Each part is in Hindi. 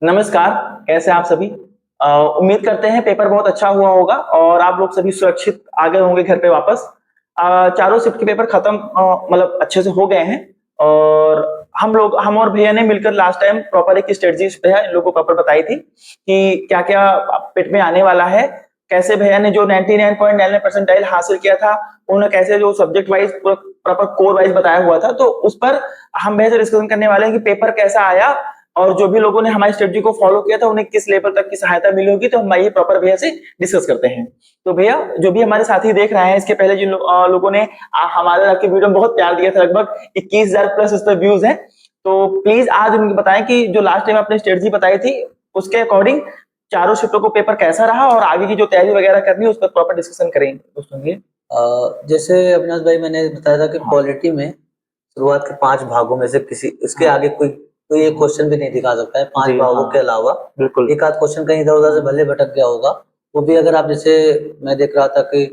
नमस्कार। कैसे हैं आप सभी? उम्मीद करते हैं पेपर बहुत अच्छा हुआ होगा और आप लोग सभी सुरक्षित आ गए होंगे घर पे वापस। चारों शिफ्ट के पेपर खत्म मतलब अच्छे से हो गए हैं और हम और भैया ने मिलकर लास्ट टाइम प्रॉपर एक स्ट्रेटजी भैया इन लोगों को प्रॉपर बताई थी कि क्या-क्या पेट में आने वाला है। कैसे भैया ने जो 99.99 परसेंटाइल हासिल किया था, उन्होंने कैसे जो subject wise proper core wise बताया हुआ था, तो उस पर हम भैया से डिस्कशन करने वाले हैं कि पेपर कैसा आया और जो भी लोगों ने हमारी स्ट्रेटजी को फॉलो किया था उन्हें किस लेवल तक की सहायता मिली होगी, तो हम ये प्रॉपर भैया से डिस्कस करते हैं। तो भैया जो भी हमारे साथी देख रहे हैं, इसके पहले जिन लोगों ने हमारे आपके वीडियो में बहुत प्यार दिया था, लगभग 21,000 प्लस उस पर व्यूज हैं। तो प्लीज आज उनको बताएं कि जो लास्ट टाइम आपने स्ट्रेटजी बताई थी उसके अकॉर्डिंग चारों शिफ्टों को पेपर कैसा रहा और आगे की जो तैयारी वगैरह करनी है उस पर प्रॉपर डिस्कशन करेंगे दोस्तों। ये जैसे अविनाश भाई मैंने बताया था कि हाँ। पॉलिटी में शुरुआत के 5 भागों में से किसी इसके हाँ। आगे कोई एक क्वेश्चन भी नहीं दिखा सकता है 5 जी भागों हाँ, के अलावा। बिल्कुल। एक आध क्वेश्चन कहीं इधर-उधर से भले भटक गया होगा। वो भी अगर आप जैसे मैं देख रहा था कि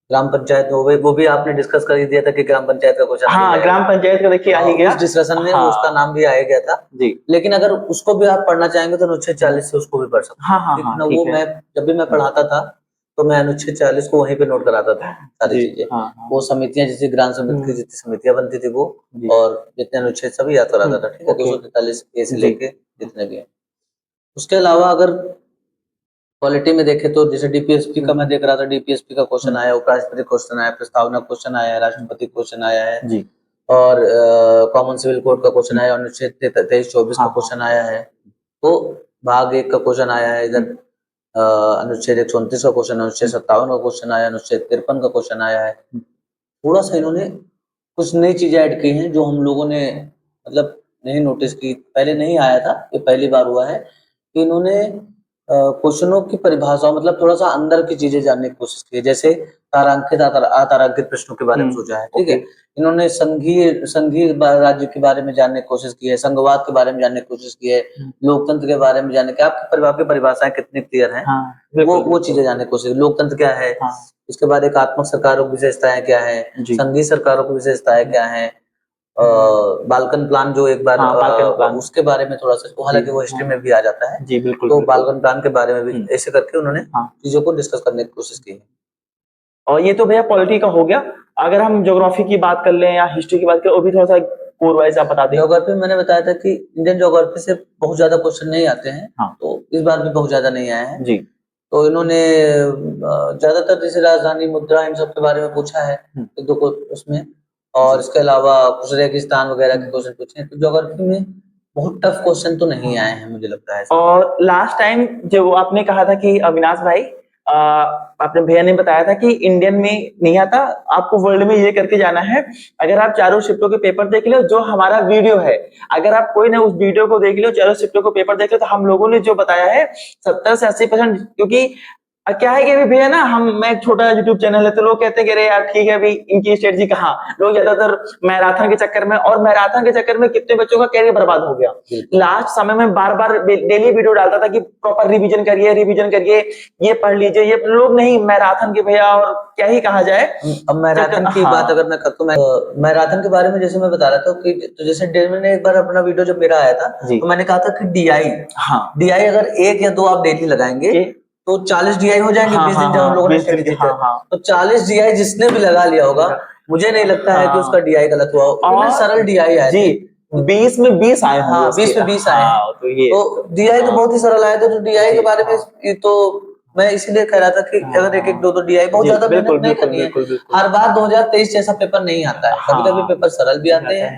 ग्राम पंचायत हो गई, वो भी आपने डिस्कस कर ही दिया था कि ग्राम पंचायत का क्वेश्चन आ ही हाँ, जाएगा। ग्राम पंचायत का देखिए आ ही गया। उस डिस्कशन में हाँ। उसका नाम भी आ ही गया था। जी। लेकिन अगर उसको भी आप पढ़ना चाहेंगे तो अनुच्छेद 40 से उसको भी पढ़ सकते हाँ, हैं। हाँ, ठीक है हाँ, ना? ठीक वो है। मैं जब भी मैं पढ़ाता था तो मैं अनुच्छेद 40 को वहीं पे नोट कराता था सारी जी, चीजें। हाँ, हाँ। वो समितियां जैसे ग्राम समिति की जितनी समितियां बनती थी वो जी। और जितने अनुच्छेद सभी याद कराता था। ठीक है? ओके। 243 ए से जी। लेके जितने भी हैं। उसके अलावा अगर पॉलिटी में देखें तो जैसे डीपीएसपी का मैं देख रहा था, डीपीएसपी का क्वेश्चन आया, उपराष्ट्रपति क्वेश्चन आया, प्रस्तावना क्वेश्चन आया है, राष्ट्रपति क्वेश्चन आया है जी। और कॉमन सिविल कोड का क्वेश्चन आया, अनुच्छेद 23-24 का क्वेश्चन आया है। तो भाग 1 का क्वेश्चन आया है इधर। अनुच्छेद 129 का क्वेश्चन, अनुच्छेद 57 का क्वेश्चन आया, अनुच्छेद 53 का क्वेश्चन आया है। थोड़ा सा इन्होंने कुछ नई चीजें ऐड की हैं जो हम लोगों ने मतलब नहीं नोटिस की, पहले नहीं आया था, ये पहली बार हुआ है कि इन्होंने क्वेश्चनों की परिभाषा मतलब थोड़ा सा अंदर की चीजें जानने की कोशिश की है। जैसे तारांकित अतारांकित प्रश्नों के बारे में सोचा है। ठीक है? इन्होंने संघीय राज्य के बारे में जानने की कोशिश की है, संघवाद के बारे में जानने की कोशिश की है, लोकतंत्र के बारे में जानने की। आपकी परिभाषाएं कितनी क्लियर हैं? वो चीजें जानने की कोशिश। लोकतंत्र क्या है? इसके बाद एकात्मक सरकारों की विशेषताएं क्या है? संघीय सरकारों की विशेषताएं क्या है? बाल्कन प्लान जो एक बार उसके बारे में थोड़ा सा, हालांकि वो हिस्ट्री में भी आ जाता है। जी, बिल्कुल, तो बिल्कुल। बाल्कन प्लान के बारे में भी ऐसे करके उन्होंने चीजों को डिस्कस करने की कोशिश की है। और ये तो भैया पॉलिटी का हो गया। अगर हम ज्योग्राफी की बात कर लें या हिस्ट्री की बात करें, वो भी थोड़ा सा कोर वाइज आप बता दें। ज्योग्राफी मैंने बताया था कि इंडियन ज्योग्राफी से बहुत ज्यादा क्वेश्चन नहीं आते हैं। तो इस बार भी बहुत ज्यादा नहीं आए हैं। जी। तो इन्होंने ज्यादातर जैसे राजधानी, मुद्रा, इन सब के बारे में पूछा है एक दो को उसमें, और इसके अलावा कुछ रेगिस्तान वगैरह के क्वेश्चन पूछे हैं। तो ज्योग्राफी में बहुत टफ क्वेश्चन तो नहीं आए हैं मुझे लगता है। और लास्ट टाइम जो आपने कहा था कि अविनाश भाई, आपने भैया ने बताया था कि इंडियन में नहीं आता, आपको वर्ल्ड में ये करके जाना है। अगर आप चारों शिफ्टों के पेपर देख लो, जो हमारा वीडियो है, अगर आप कोई ना उस वीडियो को देख लो, चारों शिफ्टों को पेपर देख लो, तो हम लोगों ने जो बताया है 70 से 80%, क्योंकि क्या है कि अभी भैया ना मैं एक छोटा यूट्यूब चैनल है, तो लोग कहते हैं कि अरे यार ठीक है, अभी इनकी स्ट्रेटजी कहाँ। लोग ज्यादातर मैराथन के चक्कर में, और मैराथन के चक्कर में कितने बच्चों का कैरियर बर्बाद हो गया। लास्ट समय में बार बार डेली वीडियो डालता था कि प्रॉपर रिवीजन करिए, रिवीजन करिए, ये पढ़ लीजिए, ये लोग नहीं मैराथन के भैया, और क्या ही कहा जाए। अब मैराथन की बात अगर मैं करता हूँ, मैराथन के बारे में जैसे मैं बता रहा था कि तो जैसे डेविड ने एक बार अपना वीडियो जब मेरा आया था तो मैंने कहा था कि डीआई अगर 1 या 2 आप डेली लगाएंगे तो 40 डीआई हो जाएंगे। 20 दिन जब हम लोगों ने स्ट्रेटजी की तो 40 डीआई जिसने भी लगा लिया होगा, मुझे नहीं लगता है कि उसका डीआई गलत हुआ। और सरल डीआई आए थे। 20 में 20 आए हैं। हाँ, 20 में 20 आए हैं। तो डीआई तो बहुत ही सरल आए थे। तो डीआई के बारे में तो मैं इसीलिए कह रहा था कि अगर एक एक दो डीआई, बहुत ज्यादा मेहनत नहीं करनी है। हर बार 2023 जैसा पेपर नहीं आता है, कभी कभी पेपर सरल भी आते हैं।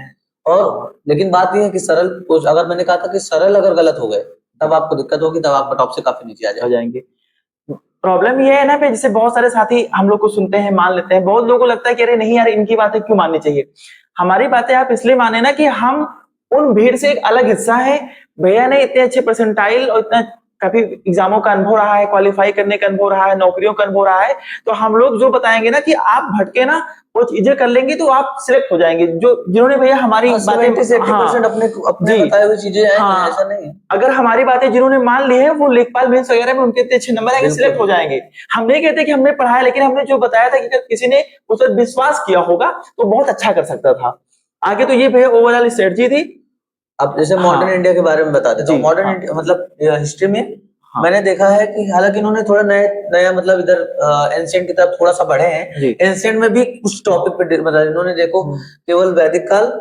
और लेकिन बात यह है कि सरल, अगर मैंने कहा था कि सरल अगर गलत हो गए तब आपको दिक्कत होगी, तब आपका टॉप से काफी नीचे आ जाएंगे। प्रॉब्लम ये है ना पे, जैसे बहुत सारे साथी हम लोग को सुनते हैं, मान लेते हैं, बहुत लोगों को लगता है कि अरे नहीं यार, इनकी बातें क्यों माननी चाहिए। हमारी बातें आप इसलिए माने ना कि हम उन भीड़ से एक अलग हिस्सा है। भैया ने इतने अच्छे परसेंटाइल और इतना काफी एग्जामों का अनुभव रहा है, क्वालिफाई करने का अनुभव रहा है, नौकरियों का अनुभव रहा है। तो हम लोग जो बताएंगे ना कि आप भटके ना, वो चीजें कर लेंगे तो आप सिलेक्ट हो जाएंगे। जो जिन्होंने भैया हमारी बातें 70-80% अपने बताए हुए चीजें हैं, ऐसा नहीं है। अगर हमारी बातें जिन्होंने मान ली है, वो लेखपाल मेंस वगैरह में उनके इतने अच्छे नंबर आएंगे, सिलेक्ट हो जाएंगे। हम नहीं कहते कि हमने पढ़ाया, लेकिन हमने जो बताया था कि अगर किसी ने उस पर विश्वास किया होगा तो बहुत अच्छा कर सकता था। आगे तो ये भैया ओवरऑल स्ट्रेटजी थी। अब जैसे हाँ। मॉडर्न इंडिया के बारे में बता देता हूँ। जी, मॉडर्न हाँ। इंडिया मतलब हिस्ट्री में हाँ। मैंने देखा है कि हालांकि इन्होंने थोड़ा नया मतलब इधर एंशिएंट की तरफ थोड़ा सा बढ़े हैं। जी। एंशिएंट में भी कुछ टॉपिक पे मतलब इन्होंने देखो केवल वैदिक काल,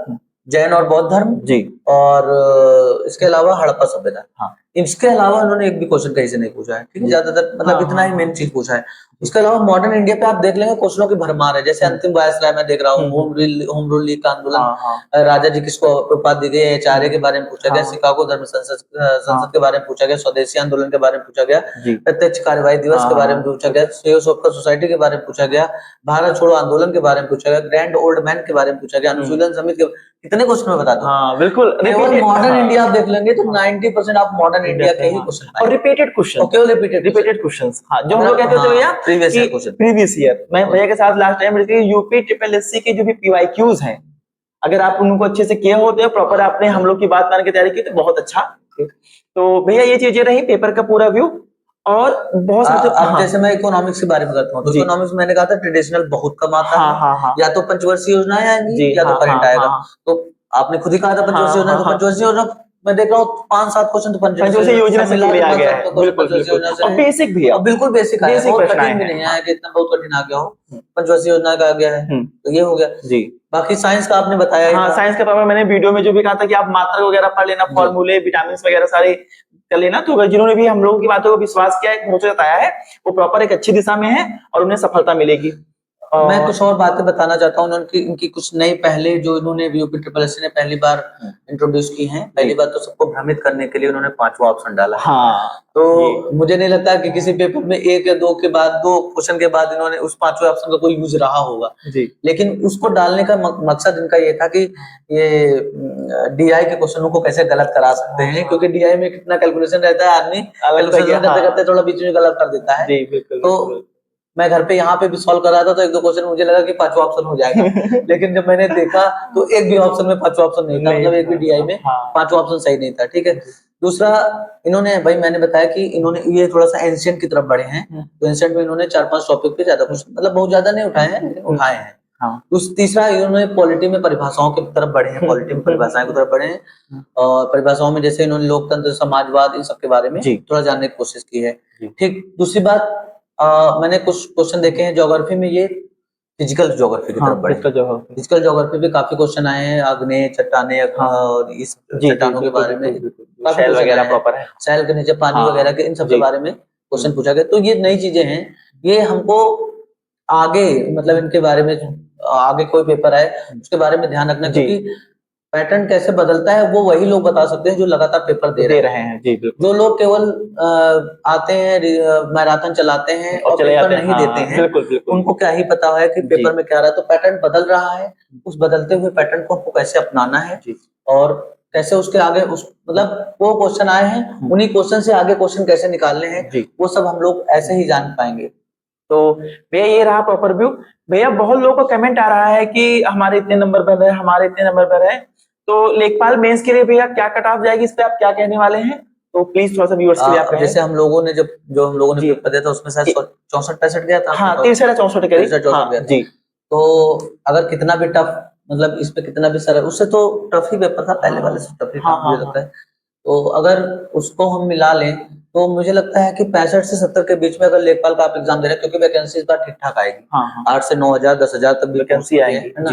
जैन और बौद्ध धर्म जी। और इसके अलावा हड़प्पा सभ्यता, हाँ। इसके अलावा उन्होंने एक भी क्वेश्चन कहीं से नहीं पूछा है, ठीक है, ज्यादातर मतलब हाँ, इतना ही हाँ, मेन चीज पूछा है। उसके अलावा मॉडर्न इंडिया पे आप देख लेंगे क्वेश्चनों की भरमार है, जैसे अंतिम वायसराय में देख रहा हूँ, होम रूल लीग का आंदोलन, हाँ, हाँ। राजा जी किसको उपाधि दी गई, आचार्य के बारे में पूछा गया, हाँ। शिकागो धर्म संसद के बारे में पूछा गया, स्वदेशी आंदोलन के बारे में पूछा गया, जी। प्रत्यक्ष कार्यवाही दिवस के बारे में पूछा गया, थियोसॉफिकल सोसाइटी के बारे में पूछा गया, भारत छोड़ो आंदोलन के बारे में पूछा गया, ग्रैंड ओल्ड मैन के बारे में पूछा गया, अनुशीलन समिति के, कितने क्वेश्चन में बता दो। हाँ, बिल्कुल केवल repeated, मॉडर्न हाँ। इंडिया आप देख लेंगे तो 90% आप मॉडर्न इंडिया के ही हाँ। क्वेश्चन और पाएंगे। रिपीटेड क्वेश्चन, और केवल रिपीटेड क्वेश्चंस, हाँ, जो हम लोग कहते थे भैया प्रीवियस ईयर कि क्वेश्चन। प्रीवियस ईयर, मैं भैया के साथ last time UP triple SC के जो भी पीवाईक्यूज हैं, अगर आप उनको अच्छे से किए होते हैं, प्रॉपर आपने हम लोग की बात मान के तैयारी की तो बहुत अच्छा। तो भैया ये चीजें रही पेपर का पूरा व्यू। और बहुत सारे अब जैसे मैं इकोनॉमिक्स के बारे में करता हूँ तो इकोनॉमिक्स मैंने कहा था ट्रेडिशनल बहुत कम आता है, या तो पंचवर्षीय योजनाएं आएंगी या तो करंट आएगा। तो आपने खुद ही कहा था पंचवर्षीय योजना, तो पंचवर्षीय योजना मैं देख रहा हूँ 5-7 क्वेश्चन तो पंचवर्षीय योजना से मिला के आ गया है, बिल्कुल बेसिक भी है, बिल्कुल बेसिक है, बहुत कठिन भी नहीं है कि इतना बहुत कठिन आ गया हो, पंचवर्षीय योजना का आ गया है, तो ये हो गया जी। बाकी साइंस का आपने बताया, हाँ साइंस का पेपर मैंने वीडियो में जो भी कहा था कि आप मात्रा वगैरह पढ़ लेना, फॉर्मूले विटामिन वगैरह सारे कर लेना। तो जिन्होंने भी हम लोगों की बातों को विश्वास किया है, मुझे बताया है, वो प्रॉपर एक अच्छी दिशा में है और उन्हें सफलता मिलेगी। मैं कुछ और बातें बताना चाहता हूँ, इनकी कुछ नई पहले जो इन्होंने यूपी ट्रिपल एससी ने पहली बार इंट्रोड्यूस की हैं। पहली बार तो सबको भ्रमित करने के लिए उन्होंने 5वां ऑप्शन डाला है। हाँ, तो मुझे नहीं लगता कि किसी पेपर में 1 या 2 के बाद 2 क्वेश्चन के बाद इन्होंने उस 5वें ऑप्शन का कोई यूज रहा होगा जी। लेकिन उसको डालने का मकसद इनका ये था कि ये डीआई के क्वेश्चनों को कैसे गलत करा सकते हैं, क्योंकि डीआई में कितना कैलकुलेशन रहता है, आदमी कैलकुलेशन करते करते थोड़ा बीच में गलत कर देता है। तो मैं घर पे यहाँ पे भी सॉल्व कर रहा था तो 1-2 क्वेश्चन मुझे लगा कि 5वां ऑप्शन हो जाएगा लेकिन जब मैंने देखा तो एक भी ऑप्शन में 5वां ऑप्शन नहीं था, मतलब एक भी डीआई में 5वां ऑप्शन सही नहीं था, ठीक है। दूसरा, इन्होंने भाई मैंने बताया कि इन्होंने ये थोड़ा सा एंशिएंट की तरफ बढ़े हैं, तो एंशिएंट में इन्होंने 4-5 टॉपिक पे ज्यादा कुछ मतलब बहुत ज्यादा नहीं उठाए हैं, लेकिन उठाए हैं। तीसरा, इन्होंने पॉलिटी में परिभाषाओं की तरफ बढ़े हैं, पॉलिटी में परिभाषाएं की तरफ बढ़े हैं, और परिभाषाओं में जैसे इन्होंने लोकतंत्र, समाजवाद, इन सब के बारे में थोड़ा जानने की कोशिश की है, ठीक। दूसरी बात, मैंने कुछ क्वेश्चन देखे हैं ज्योग्राफी में, ये फिजिकल ज्योग्राफी की तरफ बढ़े। फिजिकल ज्योग्राफी पे काफी क्वेश्चन आए हैं, आग्नेय चट्टाने और इस चट्टानों के बारे में, शैल वगैरह प्रॉपर है, शैल के नीचे पानी वगैरह के, इन सब के बारे में क्वेश्चन पूछा गया। तो ये नई चीजें हैं, ये हमको आगे मतलब इनके बारे में आगे कोई पेपर आए उसके बारे में ध्यान रखना, क्योंकि पैटर्न कैसे बदलता है वो वही लोग बता सकते हैं जो लगातार पेपर दे रहे हैं जी। जो लोग केवल आते हैं, मैराथन चलाते हैं और पेपर नहीं देते हैं, उनको क्या ही पता है कि पेपर में क्या रहा है। तो पैटर्न बदल रहा है, उस बदलते हुए पैटर्न को हमको कैसे अपनाना है और कैसे उसके आगे उस मतलब वो क्वेश्चन आए हैं, उन्हीं क्वेश्चन से आगे क्वेश्चन कैसे निकालने हैं, वो सब हम लोग ऐसे ही जान पाएंगे। तो भैया ये रहा प्रॉपर व्यू। भैया बहुत लोगों को कमेंट आ रहा है कि हमारे इतने नंबर पर है, हमारे इतने नंबर पर है, तो लेखपाल मेंस के लिए भैया क्या कट ऑफ जाएगी, इस पे आप क्या कहने वाले हैं? तो प्लीज थोड़ा सा व्यूअर्स के लिए आप जैसे हम लोगों ने जो हम लोगों ने पेपर दिया था उसमें शायद 64-65 गया था। हाँ, 63-64 गया जी। तो अगर कितना भी टफ मतलब इस पे कितना भी सरल, उससे तो टफ ही पेपर था, पहले वाले से टफ ही था मुझे लगता है। तो अगर उसको हम मिला लें तो मुझे लगता है कि 65 से 70 के बीच में अगर लेखपाल का आप एग्जाम दे रहे हैं, क्योंकि वैकेंसी इस बार ठीक ठाक आएगी, 8 से 9,000 10,000 तक वैकेंसी आएगी, है ना।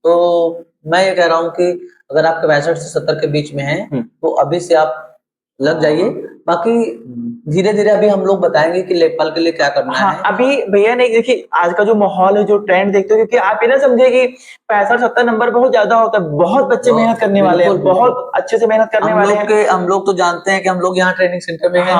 तो मैं ये कह रहा हूँ कि अगर आपके 65 से 70 के बीच में है तो अभी से आप लग जाइए। बाकी धीरे धीरे अभी हम लोग बताएंगे कि लेखपाल के लिए क्या करना है। अभी भैया नहीं, देखिए आज का जो माहौल है, जो ट्रेंड देखते हो, क्योंकि आप ये ना समझे कि 65-70 नंबर बहुत ज्यादा होता है, बहुत बच्चे मेहनत करने वाले हैं, बहुत अच्छे से मेहनत करने वाले हैं। हम लोग तो जानते हैं कि हम लोग यहाँ ट्रेनिंग सेंटर में हैं,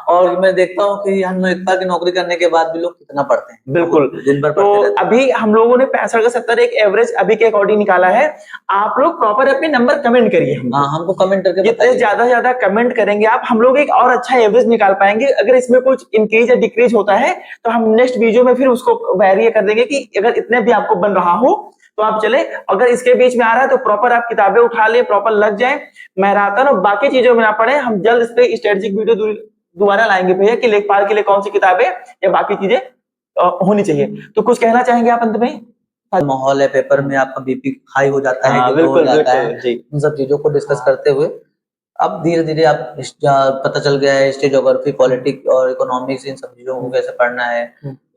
और मैं देखता हूँ कि हम लेखपाल की नौकरी करने के बाद भी लोग कितना पढ़ते हैं, बिल्कुल दिन भर पढ़ते रहते हैं। अभी हम लोगों ने 65 का 70 एक एवरेज अभी के अकॉर्डिंग निकाला है। आप लोग प्रॉपर अपने नंबर कमेंट करिए, हमको कमेंट करके जितने ज्यादा कमेंट करेंगे आप, हम लोग एक और अच्छा एवरेज निकाल पाएंगे। अगर इसमें कुछ इंक्रीज या डिक्रीज होता है तो हम नेक्स्ट वीडियो में फिर उसको वेरी कर देंगे कि अगर इतने भी आपको बन रहा हो तो आप चले, अगर इसके बीच में आ रहा है तो प्रॉपर आप किताबें उठा ले, प्रॉपर लग जाए, मैराथन और बाकी चीजों में ना पड़े। हम जल्द इस पे स्ट्रेटेजिक वीडियो दोबारा लाएंगे भैया कि लेखपाल के लिए कौन सी किताबें या बाकी चीजें होनी चाहिए। तो कुछ कहना चाहेंगे आप अंत में? माहौल है, पेपर में आपका बीपी हाई हो जाता है, हाँ, कि लो हो बिल्कुल जाता है, बिल्कुल जी। इन सब चीजों को डिस्कस हाँ। करते हुए अब धीरे धीरे आप पता चल गया है हिस्ट्री, ज्योग्राफी, पॉलिटिक्स और इकोनॉमिक्स, इन सब चीजों को कैसे पढ़ना है।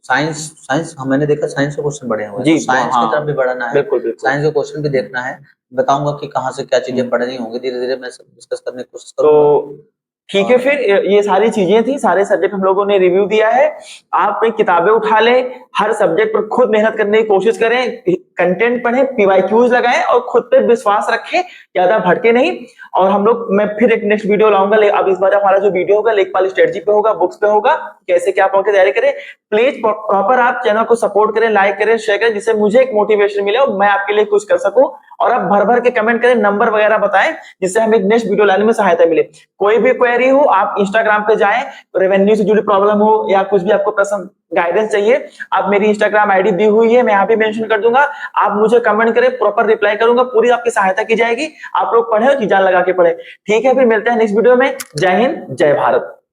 साइंस साइंस मैंने देखा साइंस के क्वेश्चन बढ़े हुए हैं, जी, तो साइंस की हाँ, तरफ भी बढ़ना है, बिल्कुल बिल्कुल। साइंस के क्वेश्चन भी देखना है। बताऊंगा कि कहाँ से क्या चीजें पढ़नी होंगी, धीरे धीरे मैं सब डिस्कस करने की कोशिश करूंगा। तो ठीक है, और फिर ये सारी चीजें थी, सारे सब्जेक्ट हम लोगों ने रिव्यू दिया है। आप एक किताबें उठा लें, हर सब्जेक्ट पर खुद मेहनत करने की कोशिश करें, कंटेंट पढ़ें, पीवाईक्यूज लगाएं और खुद पे विश्वास रखें, ज्यादा भटके नहीं। और हम लोग, मैं फिर एक नेक्स्ट वीडियो लाऊंगा, अब इस बार हमारा जो वीडियो होगा लेखपाल स्ट्रेटजी पे होगा, बुक्स पे होगा, कैसे क्या पढ़ के तैयारी करें। प्लीज प्रॉपर आप चैनल को सपोर्ट करें, लाइक करें, शेयर करें, जिससे मुझे एक मोटिवेशन मिले और मैं आपके लिए कुछ कर सकूं। और आप भर भर के कमेंट करें, नंबर वगैरह बताएं, जिससे हमें नेक्स्ट वीडियो लाने में सहायता मिले। कोई भी क्वेरी हो आप इंस्टाग्राम पे जाएं, रेवेन्यू से जुड़ी प्रॉब्लम हो या कुछ भी आपको प्रश्न गाइडेंस चाहिए, आप मेरी इंस्टाग्राम आईडी दी हुई है, मैं यहाँ पे मेंशन कर दूंगा, आप मुझे कमेंट करें, प्रॉपर रिप्लाई करूंगा, पूरी आपकी सहायता की जाएगी। आप लोग पढ़े और जी जान लगा के पढ़े। ठीक है, फिर मिलते हैं नेक्स्ट वीडियो में। जय हिंद, जय भारत।